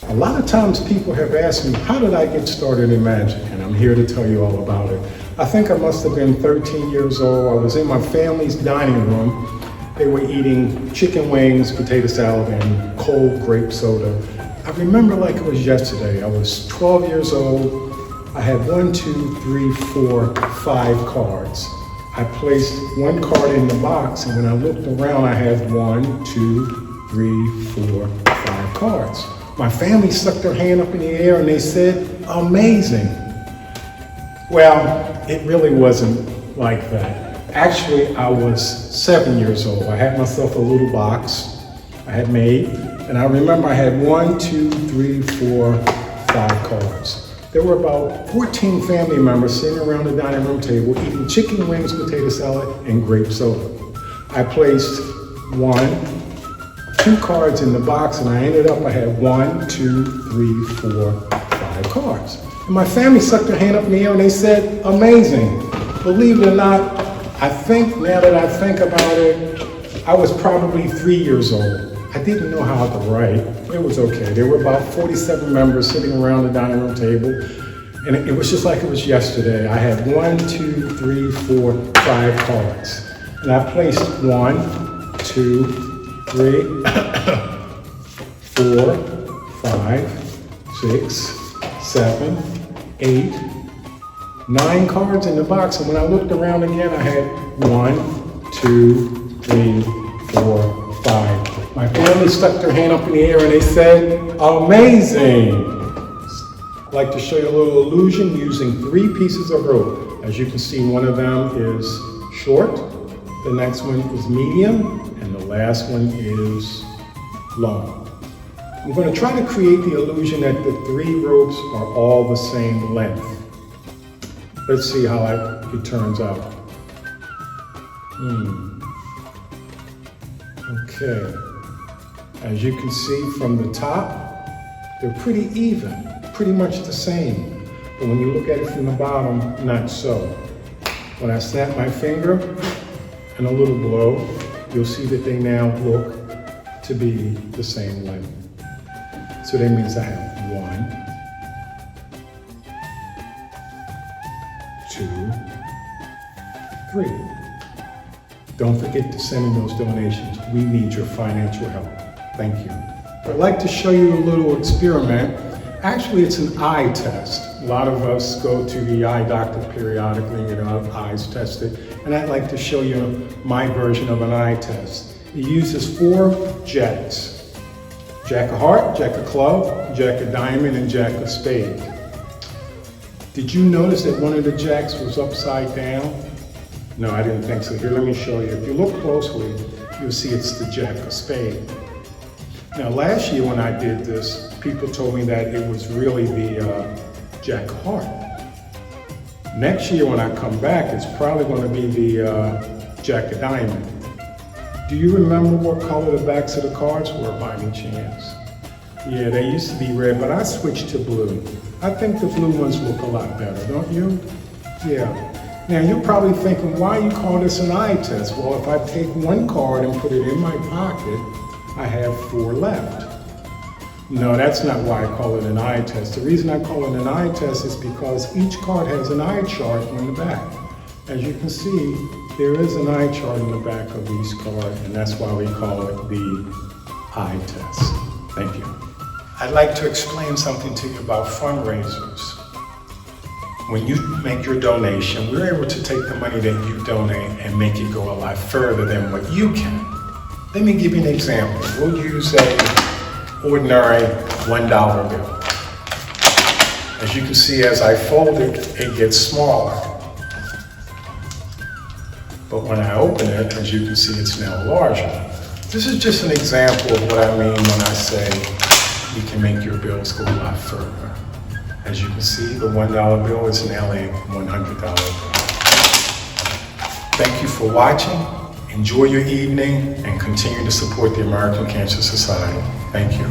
A lot of times people have asked me, how did I get started in magic? And I'm here to tell you all about it. I think I must have been 13 years old. I was in my family's dining room. They were eating chicken wings, potato salad, and cold grape soda. I remember like it was yesterday. I was 12 years old. I had 1, 2, 3, 4, 5 cards. I placed one card in the box, and when I looked around, I had 1, 2, 3, 4, 5 cards. My family stuck their hand up in the air and they said, amazing. Well, it really wasn't like that. Actually, I was 7 years old. I had myself a little box I had made, And I remember I had 1, 2, 3, 4, 5 cards. There were about 14 family members sitting around the dining room table eating chicken wings, potato salad, and grape soda. I placed 2 cards in the box, and I had 1, 2, 3, 4, 5 cards. And my family stuck their hand up in the air and they said, amazing. Believe it or not, I think now that I think about it, I was probably 3 years old. I didn't know how to write. It was okay. There were about 47 members sitting around the dining room table, and it was just like it was yesterday. I had 1, 2, 3, 4, 5 cards. And I placed 1, 2, 3, 4, 5, 6, 7, 8, 9 cards in the box. And when I looked around again, I had 1, 2, 3, 4, 5. My family stuck their hand up in the air and they said, amazing. I'd like to show you a little illusion using 3 pieces of rope. As you can see, one of them is short, the next one is medium, and the last one is long. I'm going to try to create the illusion that the 3 ropes are all the same length. Let's see how it turns out. Okay. As you can see from the top, they're pretty even, pretty much the same. But when you look at it from the bottom, not so. When I snap my finger and a little blow, you'll see that they now look to be the same length. So that means I have 1, 2, 3. Don't forget to send in those donations. We need your financial help. Thank you. I'd like to show you a little experiment. Actually, it's an eye test. A lot of us go to the eye doctor periodically and get our eyes tested. And I'd like to show you my version of an eye test. It uses 4 jacks. Jack of heart, jack of club, jack of diamond, and jack of spade. Did you notice that one of the jacks was upside down? No, I didn't think so. Here, let me show you. If you look closely, you'll see it's the jack of spade. Now, last year when I did this, people told me that it was really the jack of heart. Next year when I come back, it's probably going to be the jack of diamond. Do you remember what color the backs of the cards were by any chance? Yeah, they used to be red, but I switched to blue. I think the blue ones look a lot better, don't you? Yeah. Now, you're probably thinking, why you call this an eye test? Well, if I take 1 card and put it in my pocket, I have 4 left. No, that's not why I call it an eye test. The reason I call it an eye test is because each card has an eye chart on the back. As you can see, there is an eye chart on the back of each card, and that's why we call it the eye test. Thank you. I'd like to explain something to you about fundraisers. When you make your donation, we're able to take the money that you donate and make it go a lot further than what you can. Let me give you an example. We'll use an ordinary $1 bill. As you can see, as I fold it, it gets smaller. But when I open it, as you can see, it's now larger. This is just an example of what I mean when I say you can make your bills go a lot further. As you can see, the $1 bill is now a $100 bill. Thank you for watching. Enjoy your evening and continue to support the American Cancer Society. Thank you.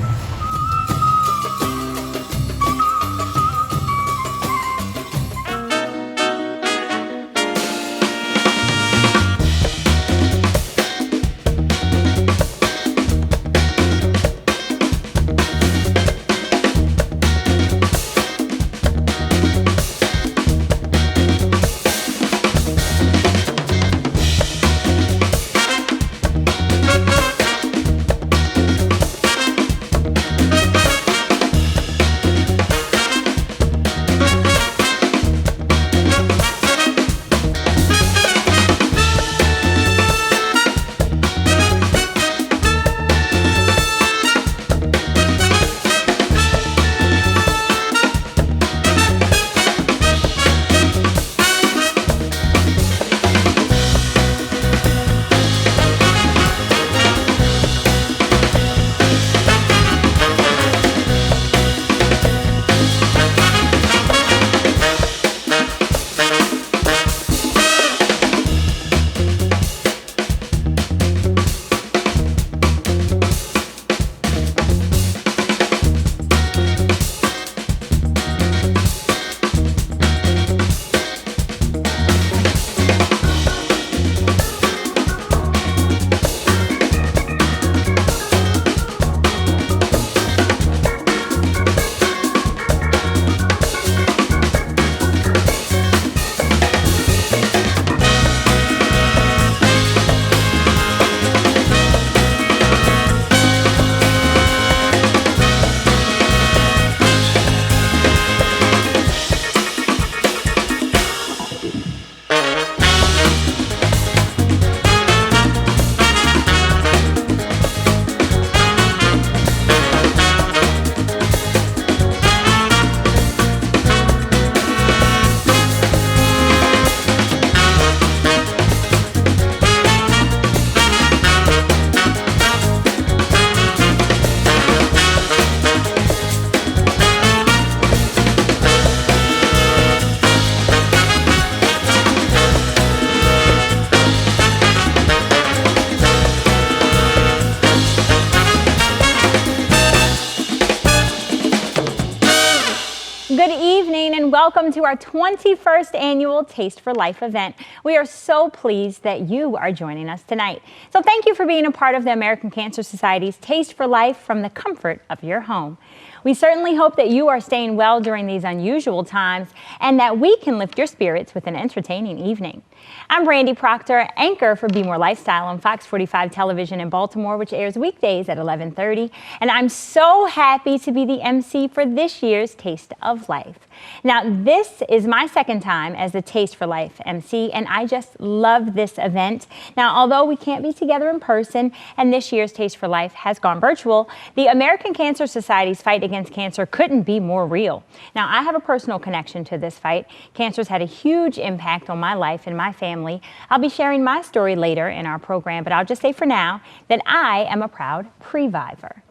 Good evening and welcome to our 21st annual Taste for Life event. We are so pleased that you are joining us tonight. So thank you for being a part of the American Cancer Society's Taste for Life from the comfort of your home. We certainly hope that you are staying well during these unusual times and that we can lift your spirits with an entertaining evening. I'm Brandy Proctor, anchor for Be More Lifestyle on Fox 45 television in Baltimore, which airs weekdays at 11:30. And I'm so happy to be the MC for this year's Taste of Life. Now, this is my second time as the Taste for Life MC, and I just love this event. Now, although we can't be together in person, and this year's Taste for Life has gone virtual, the American Cancer Society's fight against cancer couldn't be more real. Now, I have a personal connection to this fight. Cancer's had a huge impact on my life and my family. I'll be sharing my story later in our program, but I'll just say for now that I am a proud previvor.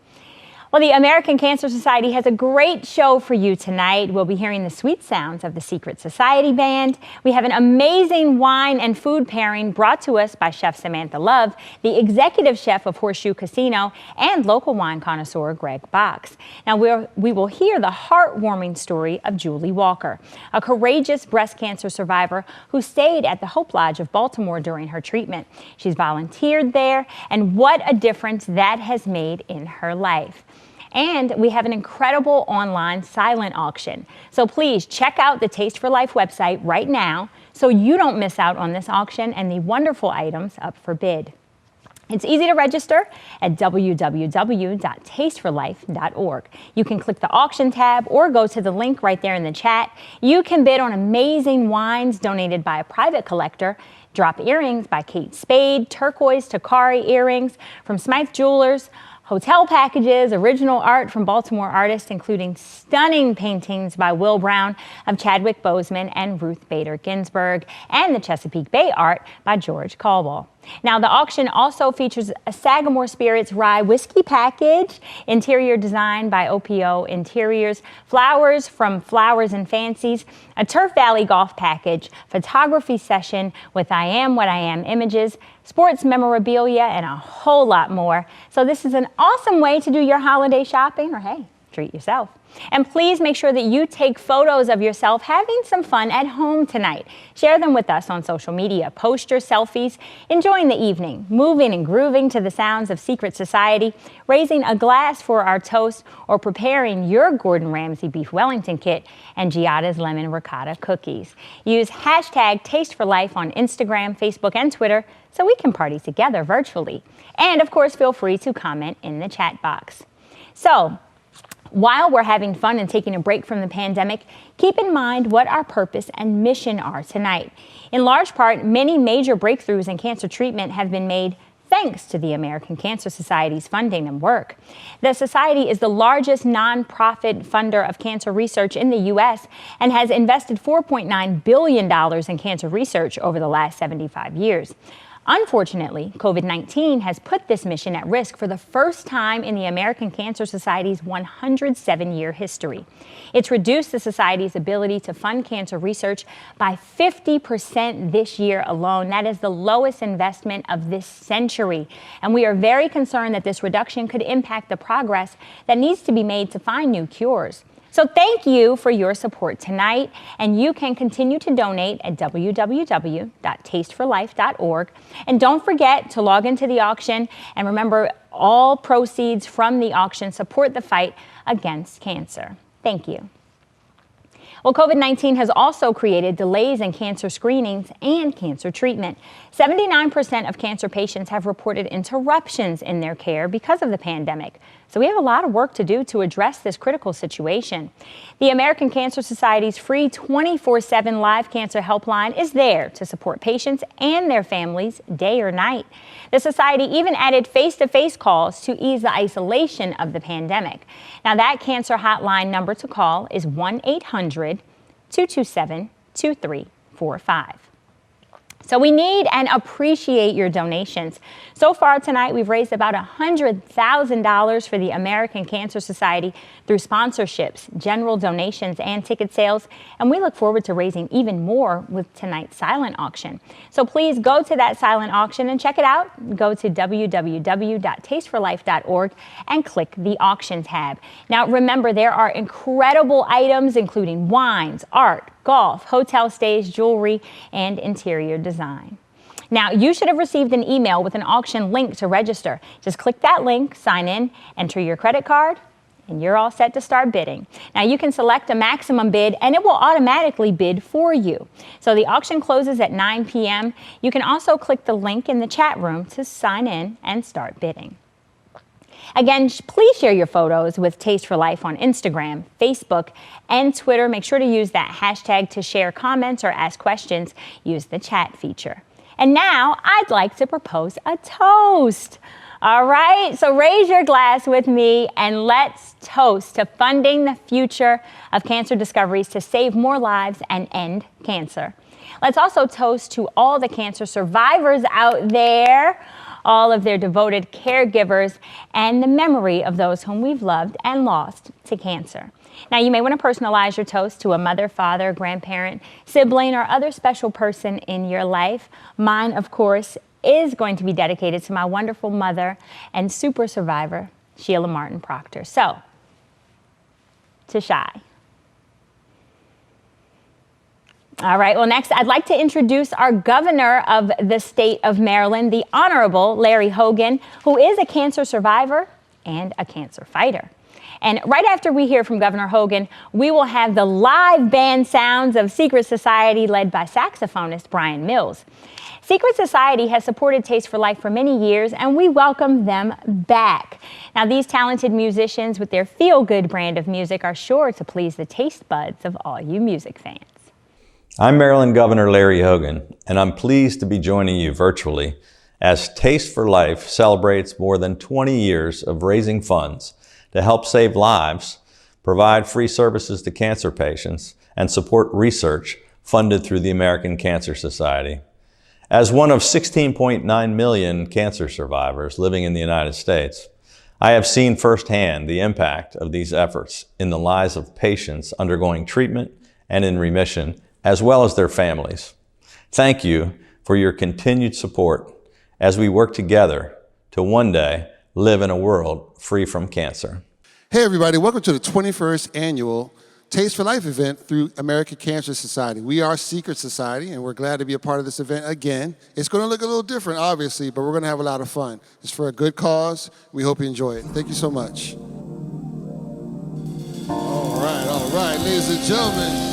Well, the American Cancer Society has a great show for you tonight. We'll be hearing the sweet sounds of the Secret Society Band. We have an amazing wine and food pairing brought to us by Chef Samantha Love, the executive chef of Horseshoe Casino, and local wine connoisseur Greg Box. Now, we will hear the heartwarming story of Julie Walker, a courageous breast cancer survivor who stayed at the Hope Lodge of Baltimore during her treatment. She's volunteered there, and what a difference that has made in her life. And we have an incredible online silent auction. So please check out the Taste for Life website right now so you don't miss out on this auction and the wonderful items up for bid. It's easy to register at www.tasteforlife.org. You can click the auction tab or go to the link right there in the chat. You can bid on amazing wines donated by a private collector, drop earrings by Kate Spade, turquoise Takari earrings from Smythe Jewelers, hotel packages, original art from Baltimore artists, including stunning paintings by Will Brown of Chadwick Boseman and Ruth Bader Ginsburg, and the Chesapeake Bay art by George Caldwell. Now, the auction also features a Sagamore Spirits rye whiskey package, interior design by OPO Interiors, flowers from Flowers and Fancies, a Turf Valley golf package, photography session with I Am What I Am images, sports memorabilia, and a whole lot more. So this is an awesome way to do your holiday shopping, or hey, treat yourself. And please make sure that you take photos of yourself having some fun at home tonight. Share them with us on social media. Post your selfies, enjoying the evening, moving and grooving to the sounds of Secret Society, raising a glass for our toast, or preparing your Gordon Ramsay Beef Wellington kit and Giada's Lemon Ricotta cookies. Use hashtag Taste for Life on Instagram, Facebook, and Twitter so we can party together virtually. And of course, feel free to comment in the chat box. So, while we're having fun and taking a break from the pandemic, keep in mind what our purpose and mission are tonight. In large part, many major breakthroughs in cancer treatment have been made thanks to the American Cancer Society's funding and work. The Society is the largest nonprofit funder of cancer research in the U.S. and has invested $4.9 billion in cancer research over the last 75 years. Unfortunately, COVID-19 has put this mission at risk for the first time in the American Cancer Society's 107-year history. It's reduced the Society's ability to fund cancer research by 50% this year alone. That is the lowest investment of this century. And we are very concerned that this reduction could impact the progress that needs to be made to find new cures. So thank you for your support tonight, and you can continue to donate at www.tasteforlife.org. And don't forget to log into the auction, and remember, all proceeds from the auction support the fight against cancer. Thank you. Well, COVID-19 has also created delays in cancer screenings and cancer treatment. 79% of cancer patients have reported interruptions in their care because of the pandemic. So we have a lot of work to do to address this critical situation. The American Cancer Society's free 24/7 live cancer helpline is there to support patients and their families day or night. The Society even added face-to-face calls to ease the isolation of the pandemic. Now, that cancer hotline number to call is 1-800-227-2345. So we need and appreciate your donations. So far tonight, we've raised about $100,000 for the American Cancer Society through sponsorships, general donations, and ticket sales. And we look forward to raising even more with tonight's silent auction. So please go to that silent auction and check it out. Go to www.tasteforlife.org and click the auction tab. Now remember, there are incredible items including wines, art, golf, hotel stays, jewelry, and interior design. Now, you should have received an email with an auction link to register. Just click that link, sign in, enter your credit card, and you're all set to start bidding. Now, you can select a maximum bid, and it will automatically bid for you. So the auction closes at 9 p.m. You can also click the link in the chat room to sign in and start bidding. Again, please share your photos with Taste for Life on Instagram, Facebook, and Twitter. Make sure to use that hashtag to share comments or ask questions. Use the chat feature. And now I'd like to propose a toast. All right, so raise your glass with me and let's toast to funding the future of cancer discoveries to save more lives and end cancer. Let's also toast to all the cancer survivors out there, all of their devoted caregivers, and the memory of those whom we've loved and lost to cancer. Now, you may want to personalize your toast to a mother, father, grandparent, sibling, or other special person in your life. Mine, of course, is going to be dedicated to my wonderful mother and super survivor, Sheila Martin Proctor. So, to Shy. All right, well, next, I'd like to introduce our governor of the state of Maryland, the Honorable Larry Hogan, who is a cancer survivor and a cancer fighter. And right after we hear from Governor Hogan, we will have the live band sounds of Secret Society led by saxophonist Brian Mills. Secret Society has supported Taste for Life for many years, and we welcome them back. Now, these talented musicians with their feel-good brand of music are sure to please the taste buds of all you music fans. I'm Maryland Governor Larry Hogan, and I'm pleased to be joining you virtually as Taste for Life celebrates more than 20 years of raising funds to help save lives, provide free services to cancer patients, and support research funded through the American Cancer Society. As one of 16.9 million cancer survivors living in the United States, I have seen firsthand the impact of these efforts in the lives of patients undergoing treatment and in remission, as well as their families. Thank you for your continued support as we work together to one day live in a world free from cancer. Hey everybody, welcome to the 21st annual Taste for Life event through American Cancer Society. We are Secret Society, and we're glad to be a part of this event again. It's going to look a little different, obviously, but we're going to have a lot of fun. It's for a good cause. We hope you enjoy it. Thank you so much. All right, ladies and gentlemen.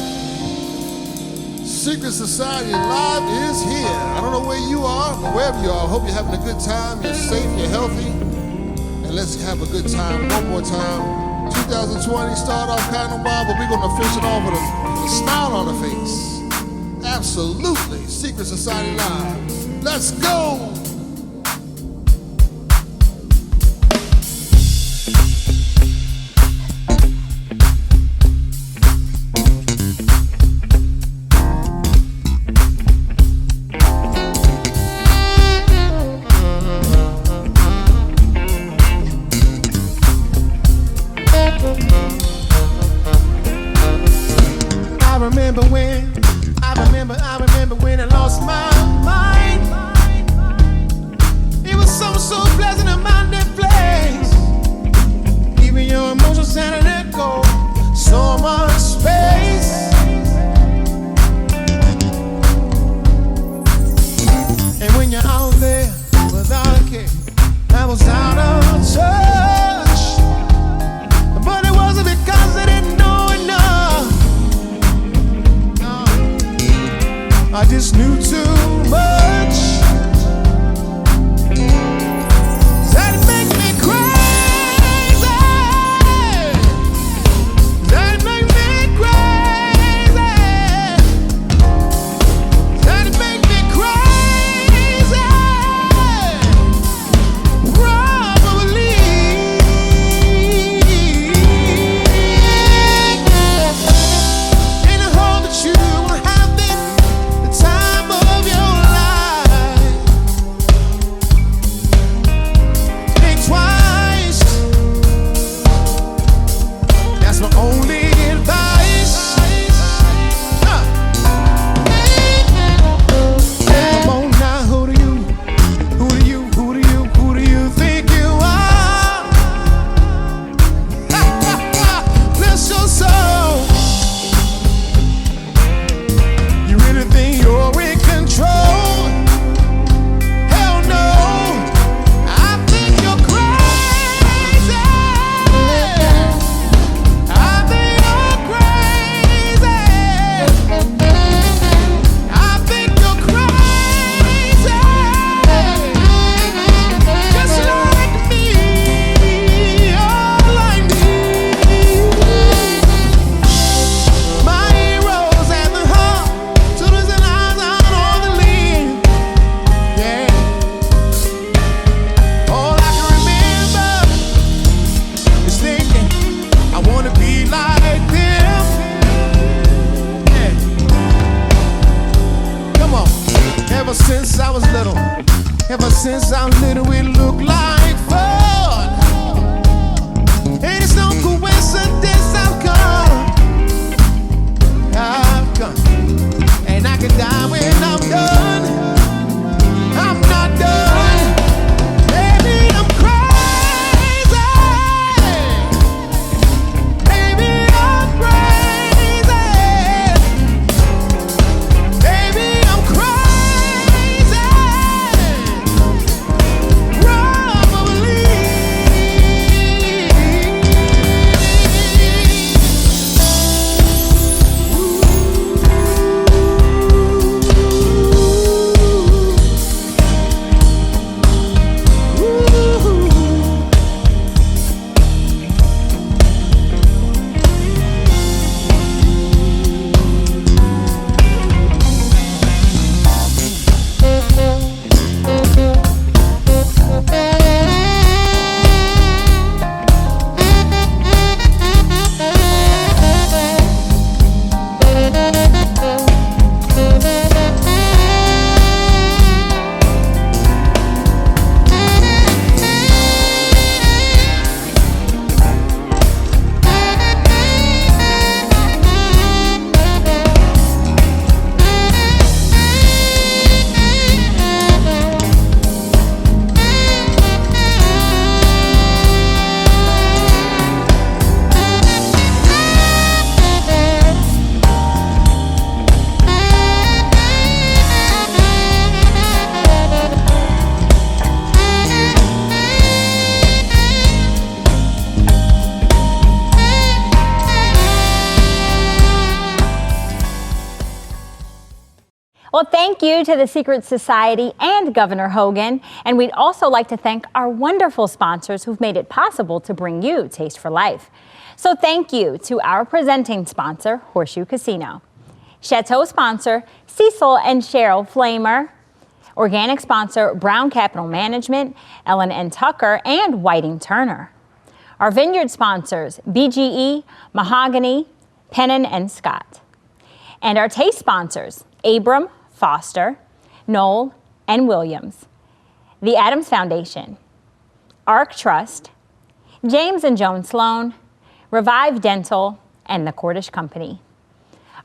Secret Society Live is here. I don't know where you are, but wherever you are, I hope you're having a good time, you're safe, you're healthy. And let's have a good time one more time. 2020 started off kind of wild, but we're going to finish it off with a smile on the face. Absolutely. Secret Society Live. Let's go. I remember when I lost my mind. It was so pleasant in my dead place. Even your emotions sounded echo, so much space. And when you're out there without a care, I was out of touch. But it wasn't because I didn't know enough. I just knew too much. That make me crazy. That make me crazy. That make me crazy. Probably. And I hope that you will have this time of your Ever since I'm little, it looked like fun. And it's no coincidence I've come. And I can die when I'm done. I'm not done. Maybe I'm crazy. Maybe I'm crazy. Maybe I'm crazy. Probably. Well, thank you to the Secret Society and Governor Hogan. And we'd also like to thank our wonderful sponsors who've made it possible to bring you Taste for Life. So thank you to our presenting sponsor, Horseshoe Casino. Chateau sponsor, Cecil and Cheryl Flamer. Organic sponsor, Brown Capital Management, Ellen N. Tucker, and Whiting Turner. Our vineyard sponsors, BGE, Mahogany, Pennon and Scott. And our taste sponsors, Abram, Foster, Knoll, and Williams. The Adams Foundation, Arc Trust, James and Joan Sloan, Revive Dental, and the Cordish Company.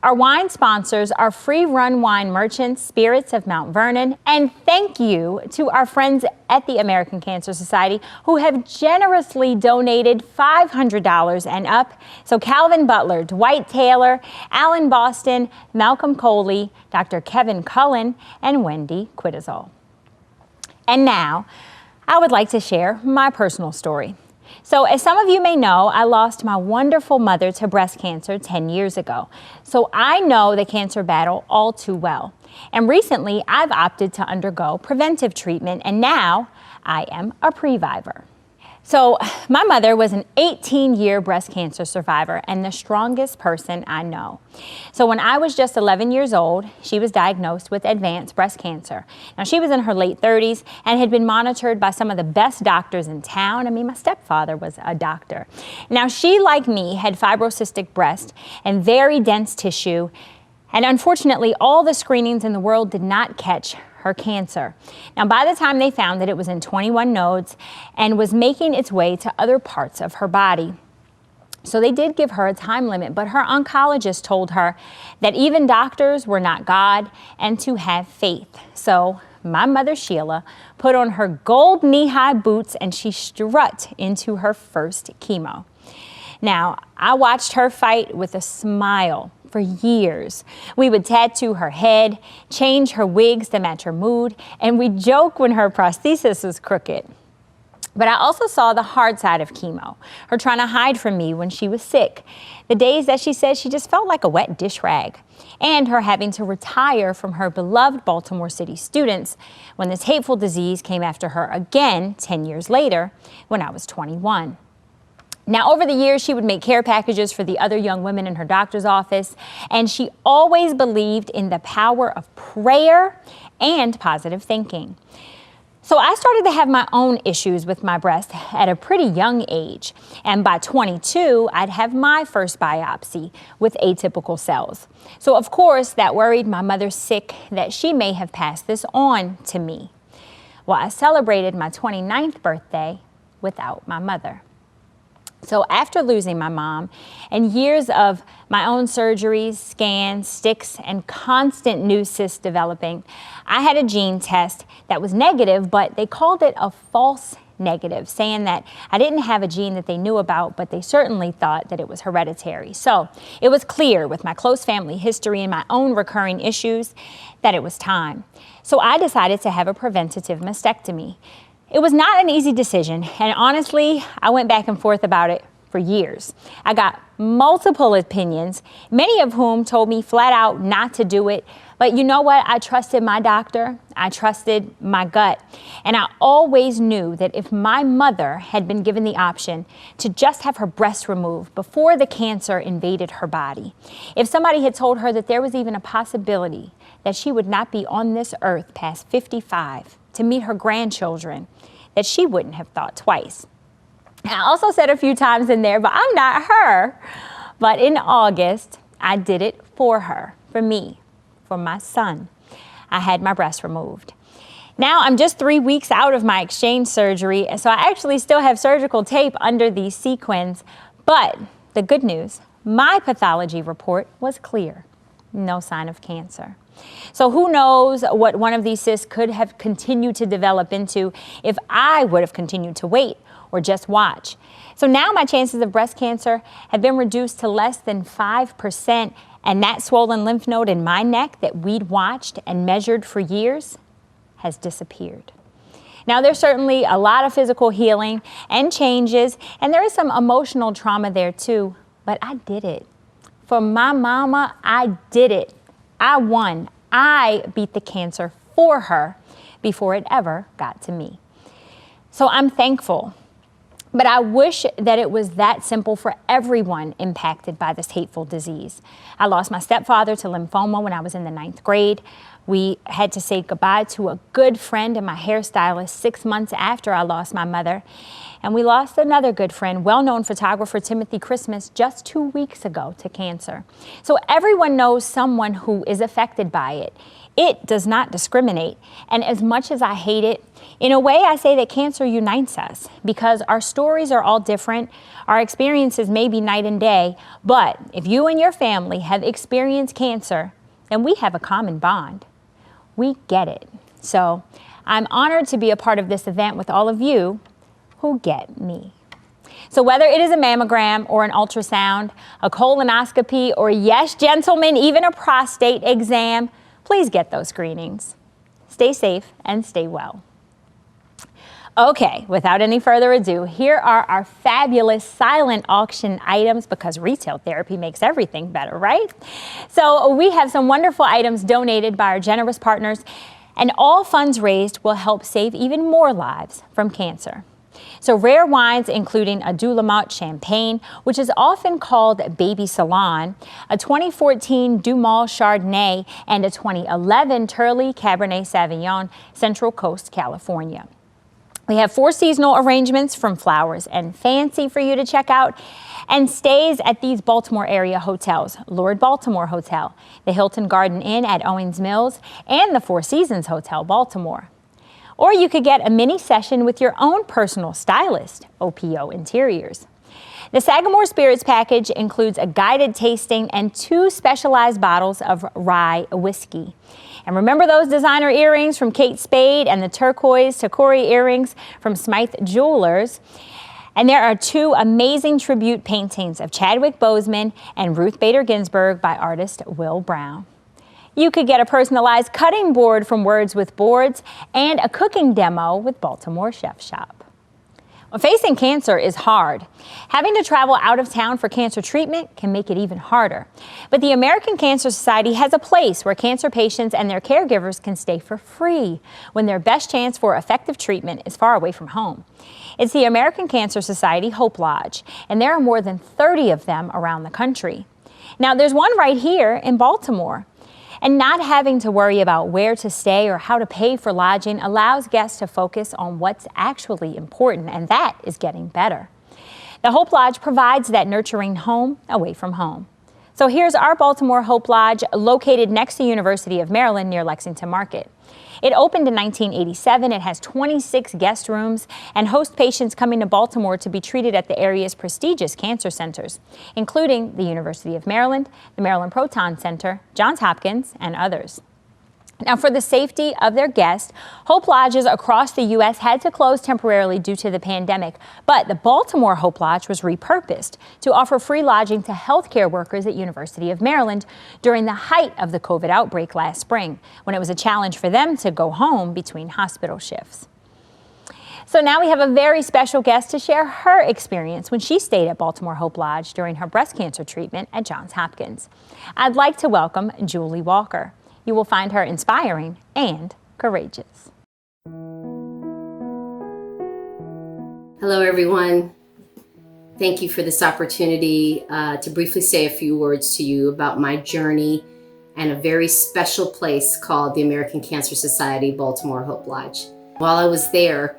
Our wine sponsors are Free Run Wine Merchants, Spirits of Mount Vernon, and thank you to our friends at the American Cancer Society who have generously donated $500 and up. So Calvin Butler, Dwight Taylor, Alan Boston, Malcolm Coley, Dr. Kevin Cullen, and Wendy Quitazole. And now, I would like to share my personal story. So as some of you may know, I lost my wonderful mother to breast cancer 10 years ago. So I know the cancer battle all too well. And recently, I've opted to undergo preventive treatment, and now I am a previvor. So my mother was an 18-year breast cancer survivor and the strongest person I know. So when I was just 11 years old, she was diagnosed with advanced breast cancer. Now she was in her late 30s and had been monitored by some of the best doctors in town. I mean, my stepfather was a doctor. Now she, like me, had fibrocystic breast and very dense tissue. And unfortunately, all the screenings in the world did not catch her cancer. Now, by the time they found that it was in 21 nodes and was making its way to other parts of her body. So they did give her a time limit, but her oncologist told her that even doctors were not God and to have faith. So my mother, Sheila, put on her gold knee-high boots and she strut into her first chemo. Now, I watched her fight with a smile for years. We would tattoo her head, change her wigs to match her mood, and we'd joke when her prosthesis was crooked. But I also saw the hard side of chemo, her trying to hide from me when she was sick, the days that she said she just felt like a wet dish rag, and her having to retire from her beloved Baltimore City students when this hateful disease came after her again 10 years later when I was 21. Now, over the years, she would make care packages for the other young women in her doctor's office, and she always believed in the power of prayer and positive thinking. So I started to have my own issues with my breast at a pretty young age, and by 22, I'd have my first biopsy with atypical cells. So of course, that worried my mother sick that she may have passed this on to me. Well, I celebrated my 29th birthday without my mother. So after losing my mom and years of my own surgeries, scans, sticks, and constant new cysts developing, I had a gene test that was negative, but they called it a false negative, saying that I didn't have a gene that they knew about, but they certainly thought that it was hereditary. So it was clear with my close family history and my own recurring issues that it was time. So I decided to have a preventative mastectomy. It was not an easy decision, and honestly, I went back and forth about it for years. I got multiple opinions, many of whom told me flat out not to do it. But you know what? I trusted my doctor, I trusted my gut, and I always knew that if my mother had been given the option to just have her breast removed before the cancer invaded her body, if somebody had told her that there was even a possibility that she would not be on this earth past 55 to meet her grandchildren, that she wouldn't have thought twice. I also said a few times in there, but I'm not her. But in August, I did it for her, for me, for my son. I had my breast removed. Now I'm just 3 weeks out of my exchange surgery, so I actually still have surgical tape under these sequins. But the good news, my pathology report was clear. No sign of cancer. So who knows what one of these cysts could have continued to develop into if I would have continued to wait or just watch. So now my chances of breast cancer have been reduced to less than 5%, and that swollen lymph node in my neck that we'd watched and measured for years has disappeared. Now there's certainly a lot of physical healing and changes, and there is some emotional trauma there too, but I did it. For my mama, I did it. I won. I beat the cancer for her before it ever got to me. So I'm thankful. But I wish that it was that simple for everyone impacted by this hateful disease. I lost my stepfather to lymphoma when I was in the 9th grade. We had to say goodbye to a good friend and my hairstylist 6 months after I lost my mother. And we lost another good friend, well-known photographer Timothy Christmas, just 2 weeks ago to cancer. So everyone knows someone who is affected by it. It does not discriminate. And as much as I hate it, in a way I say that cancer unites us because our stories are all different. Our experiences may be night and day, but if you and your family have experienced cancer, then we have a common bond. We get it. So I'm honored to be a part of this event with all of you who get me. So whether it is a mammogram or an ultrasound, a colonoscopy, or yes, gentlemen, even a prostate exam, please get those screenings. Stay safe and stay well. Okay, without any further ado, here are our fabulous silent auction items because retail therapy makes everything better, right? So we have some wonderful items donated by our generous partners, and all funds raised will help save even more lives from cancer. So rare wines including a Dulamotte Champagne, which is often called Baby Salon, a 2014 Dumal Chardonnay, and a 2011 Turley Cabernet Sauvignon, Central Coast, California. We have 4 seasonal arrangements from Flowers and Fancy for you to check out, and stays at these Baltimore area hotels: Lord Baltimore Hotel, the Hilton Garden Inn at Owings Mills, and the Four Seasons Hotel, Baltimore. Or you could get a mini session with your own personal stylist, OPO Interiors. The Sagamore Spirits package includes a guided tasting and 2 specialized bottles of rye whiskey. And remember those designer earrings from Kate Spade and the turquoise Takori earrings from Smythe Jewelers? And there are 2 amazing tribute paintings of Chadwick Boseman and Ruth Bader Ginsburg by artist Will Brown. You could get a personalized cutting board from Words with Boards and a cooking demo with Baltimore Chef Shop. Well, facing cancer is hard. Having to travel out of town for cancer treatment can make it even harder. But the American Cancer Society has a place where cancer patients and their caregivers can stay for free when their best chance for effective treatment is far away from home. It's the American Cancer Society Hope Lodge, and there are more than 30 of them around the country. Now, there's one right here in Baltimore. And not having to worry about where to stay or how to pay for lodging allows guests to focus on what's actually important, and that is getting better. The Hope Lodge provides that nurturing home away from home. So here's our Baltimore Hope Lodge, located next to University of Maryland near Lexington Market. It opened in 1987. It has 26 guest rooms and hosts patients coming to Baltimore to be treated at the area's prestigious cancer centers, including the University of Maryland, the Maryland Proton Center, Johns Hopkins, and others. Now, for the safety of their guests, Hope Lodges across the U.S. had to close temporarily due to the pandemic, but the Baltimore Hope Lodge was repurposed to offer free lodging to healthcare workers at University of Maryland during the height of the COVID outbreak last spring, when it was a challenge for them to go home between hospital shifts. So now we have a very special guest to share her experience when she stayed at Baltimore Hope Lodge during her breast cancer treatment at Johns Hopkins. I'd like to welcome Julie Walker. You will find her inspiring and courageous. Hello, everyone. Thank you for this opportunity to briefly say a few words to you about my journey and a very special place called the American Cancer Society Baltimore Hope Lodge. While I was there,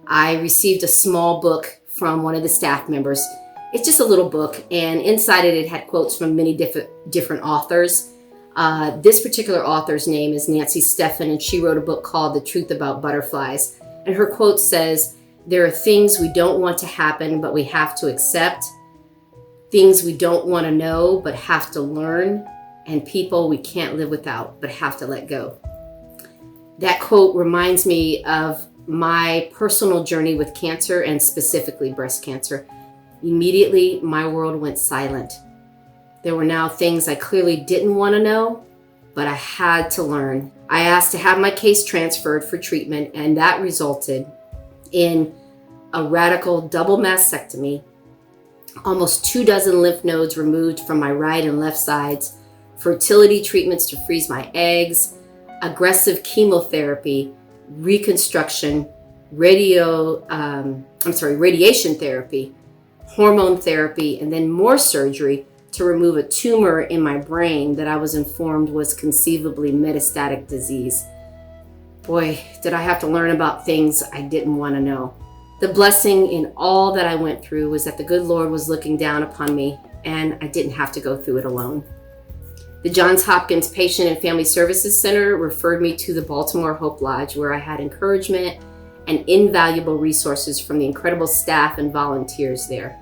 I received a small book from one of the staff members. It's just a little book, and inside it had quotes from many different authors. This particular author's name is Nancy Steffen, and she wrote a book called The Truth About Butterflies. And her quote says, "There are things we don't want to happen, but we have to accept. Things we don't want to know, but have to learn. And people we can't live without, but have to let go." That quote reminds me of my personal journey with cancer, and specifically breast cancer. Immediately, my world went silent. There were now things I clearly didn't want to know, but I had to learn. I asked to have my case transferred for treatment, and that resulted in a radical double mastectomy, almost 24 lymph nodes removed from my right and left sides, fertility treatments to freeze my eggs, aggressive chemotherapy, reconstruction, radiation therapy, hormone therapy, and then more surgery to remove a tumor in my brain that I was informed was conceivably metastatic disease. Boy, did I have to learn about things I didn't want to know. The blessing in all that I went through was that the good Lord was looking down upon me, and I didn't have to go through it alone. The Johns Hopkins Patient and Family Services Center referred me to the Baltimore Hope Lodge, where I had encouragement and invaluable resources from the incredible staff and volunteers there.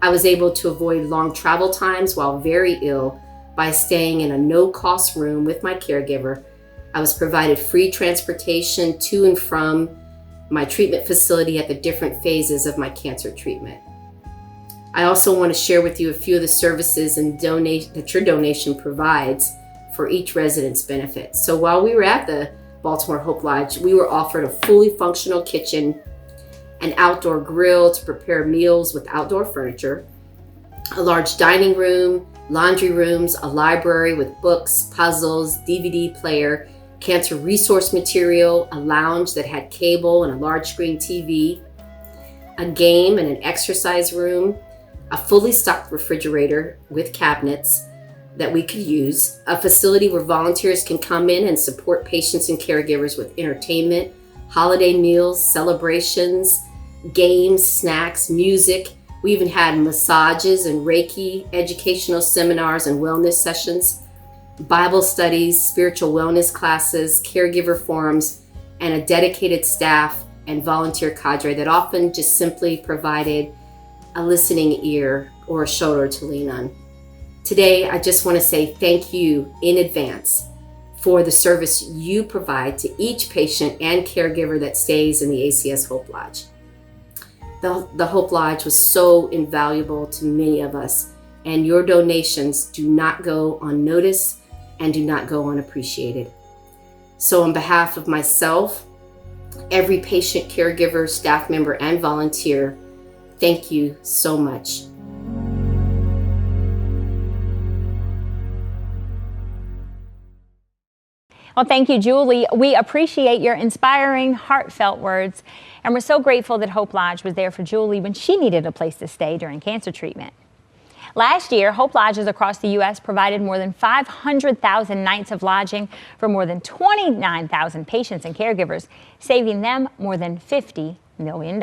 I was able to avoid long travel times while very ill by staying in a no-cost room with my caregiver. I was provided free transportation to and from my treatment facility at the different phases of my cancer treatment. I also want to share with you a few of the services and that your donation provides for each resident's benefit. So while we were at the Baltimore Hope Lodge, we were offered a fully functional kitchen, an outdoor grill to prepare meals with outdoor furniture, a large dining room, laundry rooms, a library with books, puzzles, DVD player, cancer resource material, a lounge that had cable and a large screen TV, a game and an exercise room, a fully stocked refrigerator with cabinets that we could use, a facility where volunteers can come in and support patients and caregivers with entertainment, holiday meals, celebrations, games, snacks, music. We even had massages and Reiki, educational seminars and wellness sessions, Bible studies, spiritual wellness classes, caregiver forums, and a dedicated staff and volunteer cadre that often just simply provided a listening ear or a shoulder to lean on. Today, I just want to say thank you in advance for the service you provide to each patient and caregiver that stays in the ACS Hope Lodge. The Hope Lodge was so invaluable to many of us, and your donations do not go unnoticed and do not go unappreciated. So on behalf of myself, every patient, caregiver, staff member, and volunteer, thank you so much. Well, thank you, Julie. We appreciate your inspiring, heartfelt words, and we're so grateful that Hope Lodge was there for Julie when she needed a place to stay during cancer treatment. Last year, Hope Lodges across the U.S. provided more than 500,000 nights of lodging for more than 29,000 patients and caregivers, saving them more than $50 million.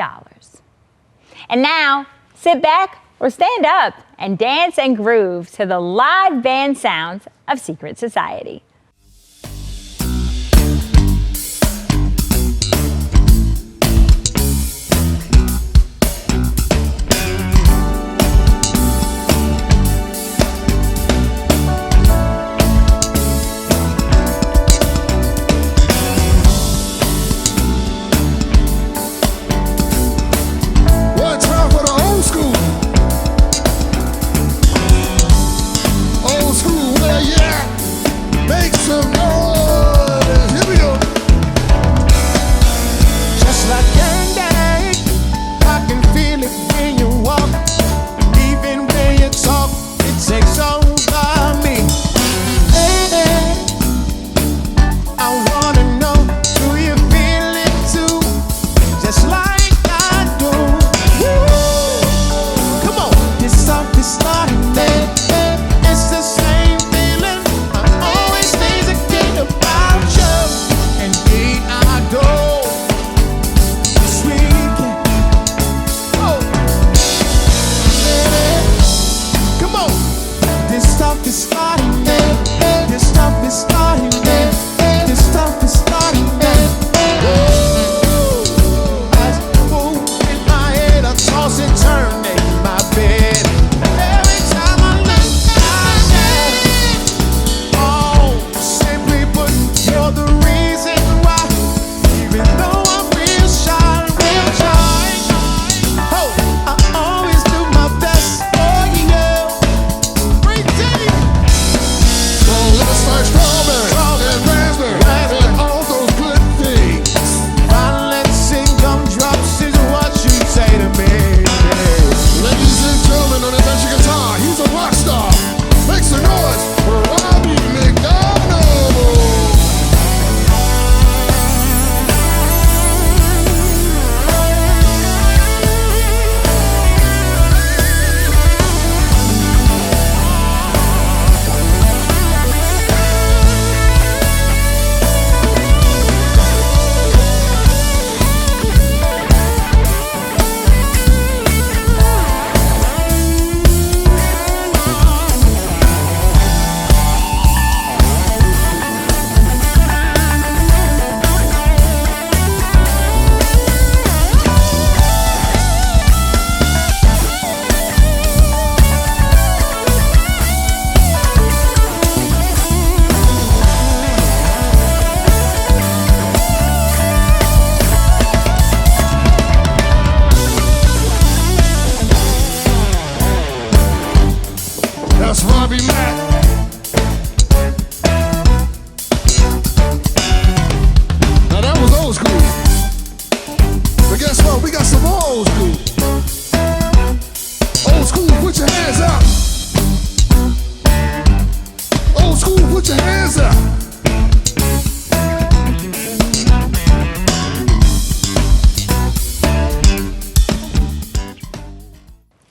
And now, sit back, or stand up and dance and groove to the live band sounds of Secret Society. One time for the old school. Old school, where you at? Make some noise. Here we go. Just like candy, I can feel it when you walk. Even when you talk, it takes over me. Hey, I wanna know, do you feel it too? Just like I do. Woo! Come on, this song is starting. It's the same feeling. I always think again about you, and I do. Sweet, oh, come on, this stuff is starting. This stuff is starting. This stuff is starting. As I move in my head, I toss and turn in my bed. Every time I look at you, oh, simply put, you're the reason why. Even though I'm real shy, oh, I always do my best for you. Bring Dave. So let's start strawberry and raspberry and all those good things. Violence and gumdrops is what you say to me. Ladies and gentlemen, on the electric guitar, he's a rock star. Make some noise for Robbie McDonald. That's Robbie Mack. Now that was old school. But guess what? We got some more old school. Old school, put your hands up. Old school, put your hands up.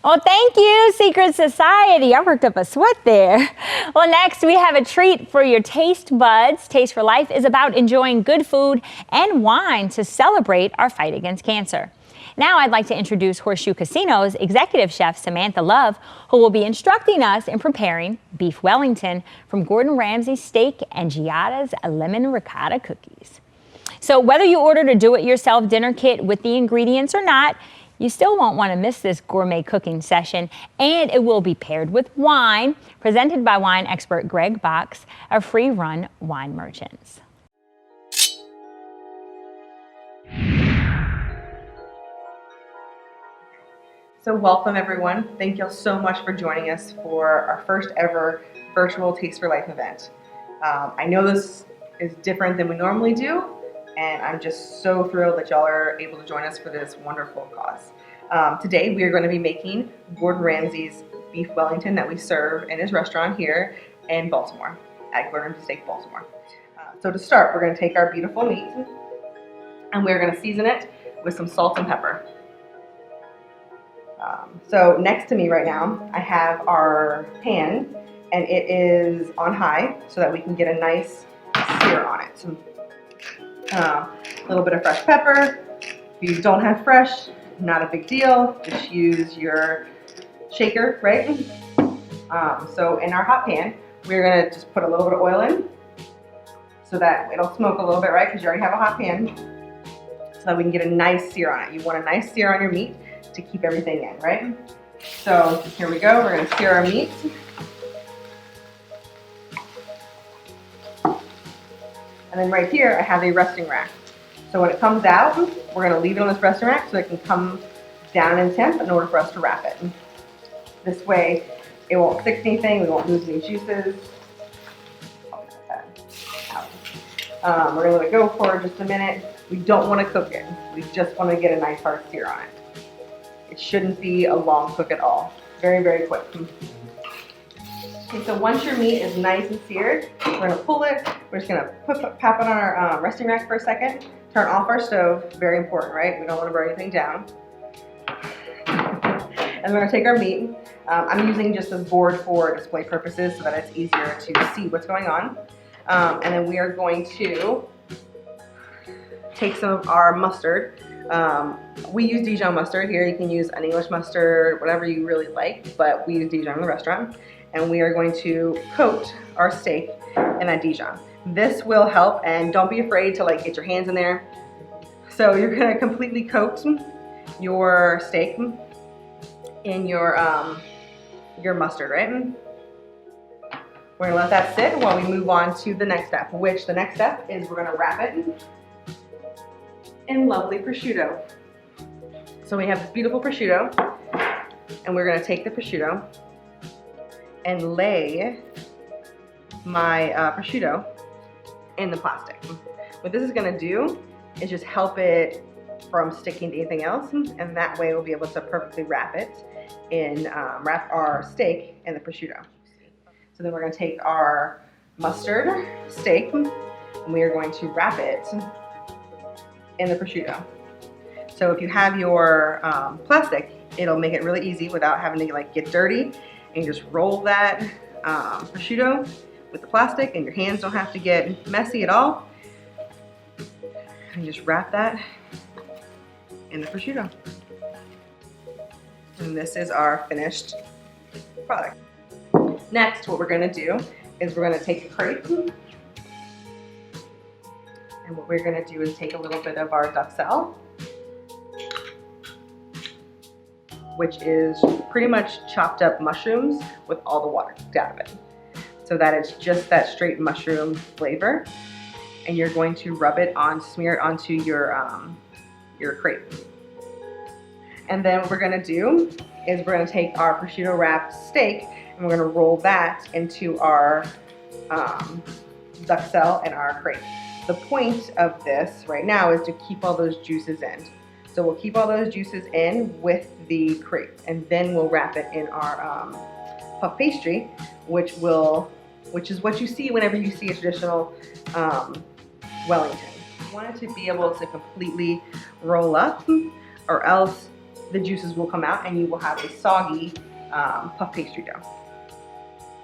Well, thank you, Secret Society. I worked up a sweat there. Well, next we have a treat for your taste buds. Taste for Life is about enjoying good food and wine to celebrate our fight against cancer. Now I'd like to introduce Horseshoe Casino's executive chef, Samantha Love, who will be instructing us in preparing beef Wellington from Gordon Ramsay's steak and Giada's lemon ricotta cookies. So whether you ordered a do-it-yourself dinner kit with the ingredients or not, you still won't want to miss this gourmet cooking session, and it will be paired with wine, presented by wine expert Greg Box of Free Run Wine Merchants. So welcome everyone. Thank you all so much for joining us for our first ever virtual Taste for Life event. I know this is different than we normally do, and I'm just so thrilled that y'all are able to join us for this wonderful cause. Today we are going to be making Gordon Ramsay's beef Wellington that we serve in his restaurant here in Baltimore, at Gordon Ramsay Steak Baltimore. So to start, we're going to take our beautiful meat and we're going to season it with some salt and pepper. So next to me right now, I have our pan, and it is on high so that we can get a nice sear on it. So, a little bit of fresh pepper. If you don't have fresh, not a big deal. Just use your shaker, right? So in our hot pan, we're gonna just put a little bit of oil in so that it'll smoke a little bit, right? Because you already have a hot pan, so that we can get a nice sear on it. You want a nice sear on your meat to keep everything in, right? So here we go, we're gonna sear our meat. And then right here, I have a resting rack. So when it comes out, we're gonna leave it on this resting rack so it can come down in temp in order for us to wrap it. This way, it won't stick to anything, we won't lose any juices. We're gonna let it go for just a minute. We don't wanna cook it. We just wanna get a nice hard sear on it. It shouldn't be a long cook at all. Very, very quick. Okay, so once your meat is nice and seared, we're gonna pull it. We're just gonna pop it on our resting rack for a second. Turn off our stove, very important, right? We don't wanna burn anything down. And we're gonna take our meat. I'm using just this board for display purposes so that it's easier to see what's going on. And then we are going to take some of our mustard. We use Dijon mustard here. You can use an English mustard, whatever you really like, but we use Dijon in the restaurant. And we are going to coat our steak in that Dijon. This will help, and don't be afraid to like get your hands in there. So you're gonna completely coat your steak in your mustard, right? We're gonna let that sit while we move on to the next step, which the next step is we're gonna wrap it in lovely prosciutto. So we have this beautiful prosciutto, and we're gonna take the prosciutto and lay my prosciutto in the plastic. What this is gonna do is just help it from sticking to anything else, and that way we'll be able to perfectly wrap it in, wrap our steak in the prosciutto. So then we're gonna take our mustard steak and we are going to wrap it in the prosciutto. So if you have your plastic, it'll make it really easy without having to like get dirty, and just roll that prosciutto with the plastic, and your hands don't have to get messy at all. And just wrap that in the prosciutto. And this is our finished product. Next, what we're gonna do is we're gonna take a crepe, and what we're gonna do is take a little bit of our duxelle, which is pretty much chopped up mushrooms with all the water out of it. So that it's just that straight mushroom flavor. And you're going to rub it on, smear it onto your crepe. And then what we're gonna do is we're gonna take our prosciutto wrapped steak and we're gonna roll that into our duxelle and our crepe. The point of this right now is to keep all those juices in. So we'll keep all those juices in with the crepe, and then we'll wrap it in our puff pastry, which is what you see whenever you see a traditional Wellington. You want it to be able to completely roll up, or else the juices will come out and you will have a soggy puff pastry dough.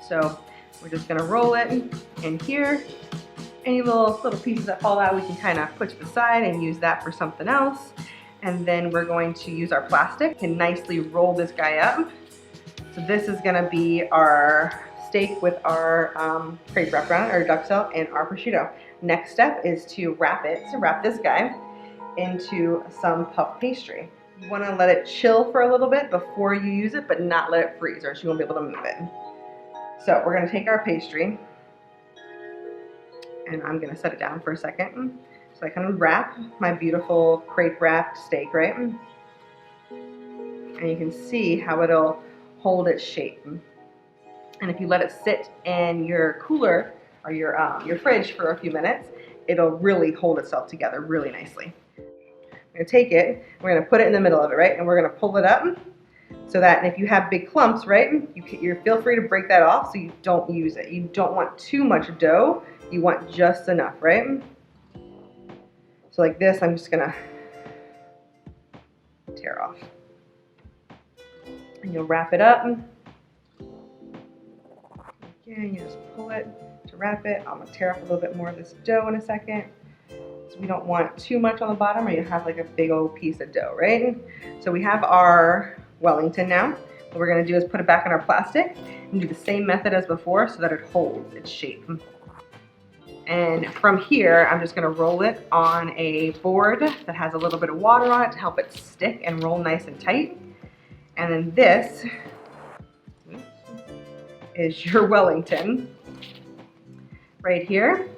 So we're just gonna roll it in here. Any little pieces that fall out, we can kind of put to the side and use that for something else. And then we're going to use our plastic and nicely roll this guy up. So this is gonna be our steak with our crepe wrapped around it, our duxelle, and our prosciutto. Next step is to wrap this guy into some puff pastry. You wanna let it chill for a little bit before you use it, but not let it freeze, or else you won't be able to move it. So we're gonna take our pastry, and I'm gonna set it down for a second. So I kind of wrap my beautiful crepe wrapped steak, right? And you can see how it'll hold its shape. And if you let it sit in your cooler or your fridge for a few minutes, it'll really hold itself together really nicely. We're gonna take it, we're gonna put it in the middle of it, right? And we're gonna pull it up so that if you have big clumps, right, you feel free to break that off so you don't use it. You don't want too much dough, you want just enough, right? So like this, I'm just gonna tear off. And you'll wrap it up. Again, you just pull it to wrap it. I'm gonna tear off a little bit more of this dough in a second. So we don't want too much on the bottom, or you have like a big old piece of dough, right? So we have our Wellington now. What we're going to do is put it back in our plastic and do the same method as before so that it holds its shape. And from here, I'm just going to roll it on a board that has a little bit of water on it to help it stick and roll nice and tight. And then this is your Wellington right here.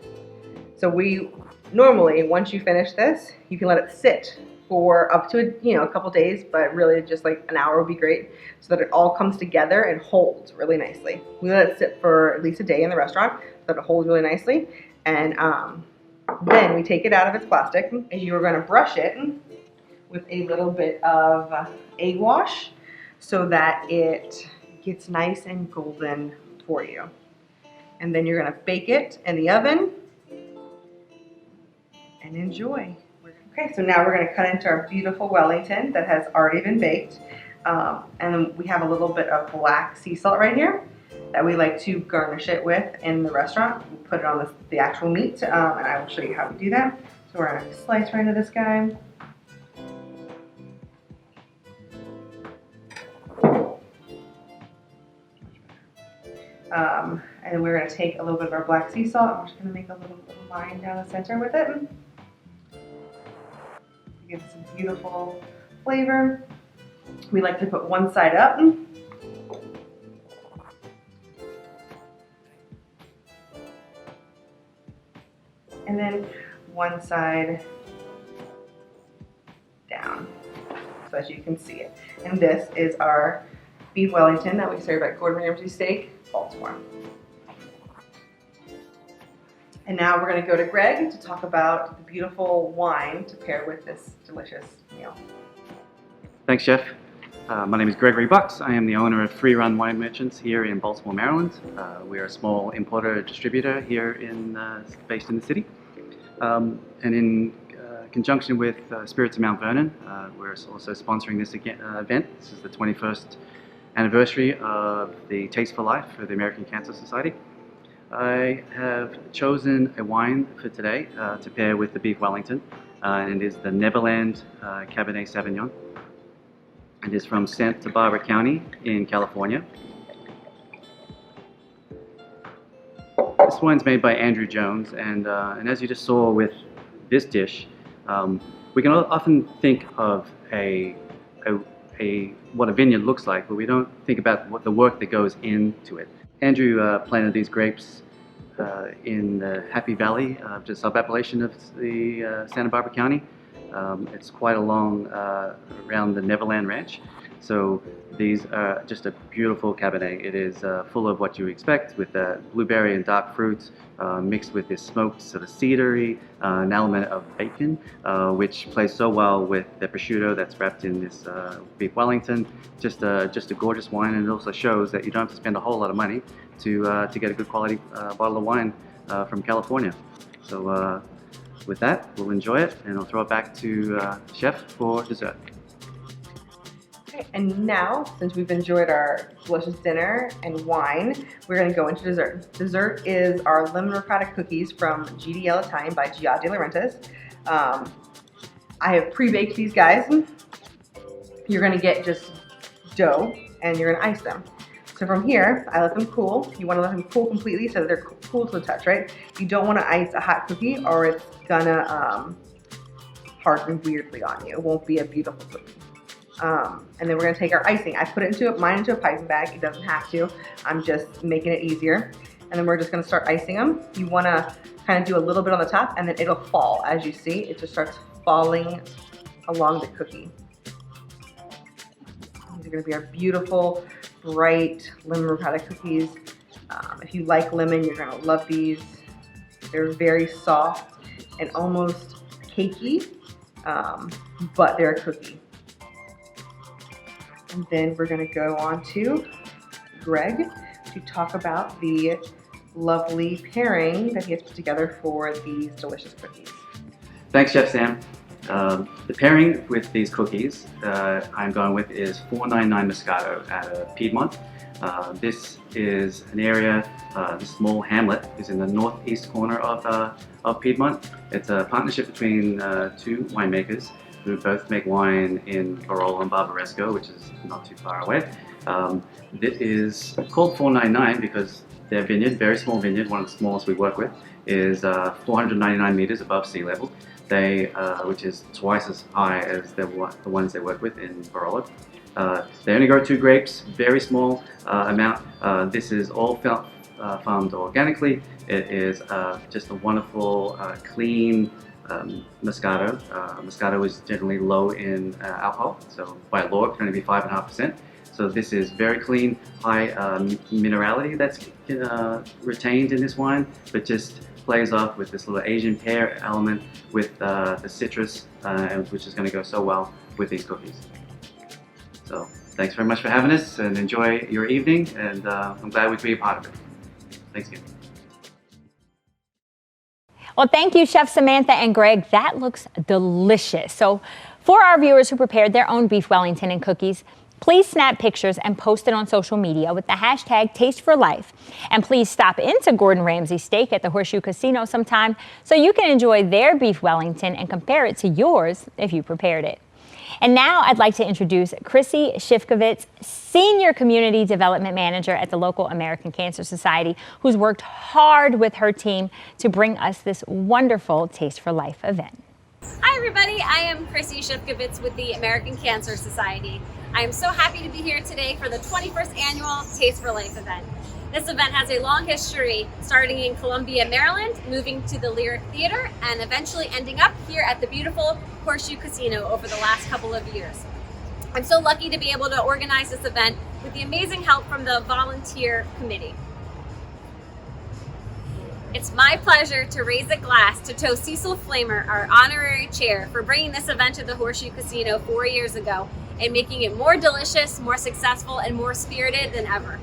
So we normally, once you finish this, you can let it sit for up to a couple days, but really just like an hour would be great so that it all comes together and holds really nicely. We let it sit for at least a day in the restaurant so that it holds really nicely. And then we take it out of its plastic and you're going to brush it with a little bit of egg wash so that it gets nice and golden for you. And then you're going to bake it in the oven and enjoy. Okay, so now we're going to cut into our beautiful Wellington that has already been baked. And then we have a little bit of black sea salt right here that we like to garnish it with in the restaurant. We put it on the actual meat, and I will show you how we do that. So we're going to slice right into this guy. And then we're going to take a little bit of our black sea salt. I'm just going to make a little line down the center with it. Give it some beautiful flavor. We like to put one side up. And then one side down, so as you can see it. And this is our beef Wellington that we serve at Gordon Ramsay Steak, Baltimore. And now we're going to go to Greg to talk about the beautiful wine to pair with this delicious meal. Thanks, Chef. My name is Gregory Bucks. I am the owner of Free Run Wine Merchants here in Baltimore, Maryland. We are a small importer distributor here based in the city. And in conjunction with Spirits of Mount Vernon, we're also sponsoring this event. This is the 21st anniversary of the Taste for Life for the American Cancer Society. I have chosen a wine for today to pair with the beef Wellington, and it is the Neverland Cabernet Sauvignon. It is from Santa Barbara County in California. This wine's made by Andrew Jones, and as you just saw with this dish, we can often think of what a vineyard looks like, but we don't think about what the work that goes into it. Andrew planted these grapes in the Happy Valley, just sub-appellation of the Santa Barbara County. It's quite along around the Neverland Ranch. So these are just a beautiful Cabernet. It is full of what you expect with blueberry and dark fruits mixed with this smoked sort of cedary, an element of bacon, which plays so well with the prosciutto that's wrapped in this beef Wellington. Just a gorgeous wine, and it also shows that you don't have to spend a whole lot of money to get a good quality bottle of wine from California. So with that, we'll enjoy it, and I'll throw it back to Chef for dessert. Okay, and now, since we've enjoyed our delicious dinner and wine, we're going to go into dessert. Dessert is our lemon ricotta cookies from GDL Italian by Gia De Laurentiis. I have pre-baked these guys. You're going to get just dough, and you're going to ice them. So from here, I let them cool. You want to let them cool completely so that they're cool to the touch, right? You don't want to ice a hot cookie, or it's gonna harden weirdly on you. It won't be a beautiful cookie. And then we're gonna take our icing. I put mine into a piping bag. It doesn't have to. I'm just making it easier. And then we're just gonna start icing them. You wanna kind of do a little bit on the top, and then it'll fall. As you see, it just starts falling along the cookie. These are gonna be our beautiful, bright lemon ricotta cookies. If you like lemon, you're gonna love these. They're very soft and almost cakey, but they're a cookie. And then we're gonna go on to Greg to talk about the lovely pairing that he has put together for these delicious cookies. Thanks, Chef Sam. The pairing with these cookies I'm going with is 499 Moscato out of Piedmont. This is an area, this small hamlet is in the northeast corner of Piedmont. It's a partnership between two winemakers who both make wine in Barolo and Barbaresco, which is not too far away. It is called 499 because their vineyard, very small vineyard, one of the smallest we work with, is 499 meters above sea level. Which is twice as high as the ones they work with in Barolo. They only grow 2 grapes, very small amount. This is all farmed organically. It is just a wonderful, clean Moscato. Moscato is generally low in alcohol, so by law it can only be 5.5%. So this is very clean, high minerality that's retained in this wine, but just plays off with this little Asian pear element with the citrus, which is going to go so well with these cookies. So thanks very much for having us, and enjoy your evening, and I'm glad we could be a part of it. Thanks again. Well, thank you, Chef Samantha and Greg. That looks delicious. So for our viewers who prepared their own beef Wellington and cookies, please snap pictures and post it on social media with the hashtag #TasteForLife. And please stop into Gordon Ramsay Steak at the Horseshoe Casino sometime so you can enjoy their beef Wellington and compare it to yours if you prepared it. And now I'd like to introduce Chrissy Shifkovitz, Senior Community Development Manager at the local American Cancer Society, who's worked hard with her team to bring us this wonderful Taste for Life event. Hi everybody, I am Chrissy Shifkovitz with the American Cancer Society. I am so happy to be here today for the 21st annual Taste for Life event. This event has a long history, starting in Columbia, Maryland, moving to the Lyric Theater, and eventually ending up here at the beautiful Horseshoe Casino over the last couple of years. I'm so lucky to be able to organize this event with the amazing help from the volunteer committee. It's my pleasure to raise a glass to toast Cecil Flamer, our honorary chair, for bringing this event to the Horseshoe Casino 4 years ago and making it more delicious, more successful, and more spirited than ever.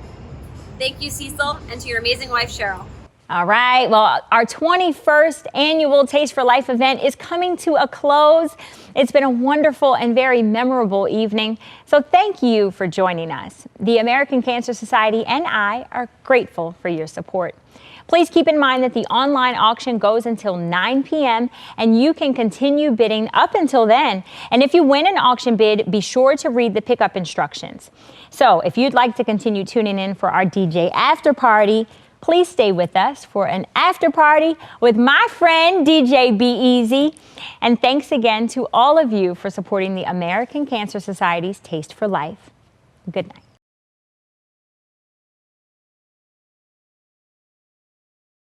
Thank you, Cecil, and to your amazing wife, Cheryl. All right, well, our 21st annual Taste for Life event is coming to a close. It's been a wonderful and very memorable evening, so thank you for joining us. The American Cancer Society and I are grateful for your support. Please keep in mind that the online auction goes until 9 p.m. and you can continue bidding up until then. And if you win an auction bid, be sure to read the pickup instructions. So if you'd like to continue tuning in for our DJ after party, please stay with us for an after party with my friend DJ Be Easy. And thanks again to all of you for supporting the American Cancer Society's Taste for Life. Good night.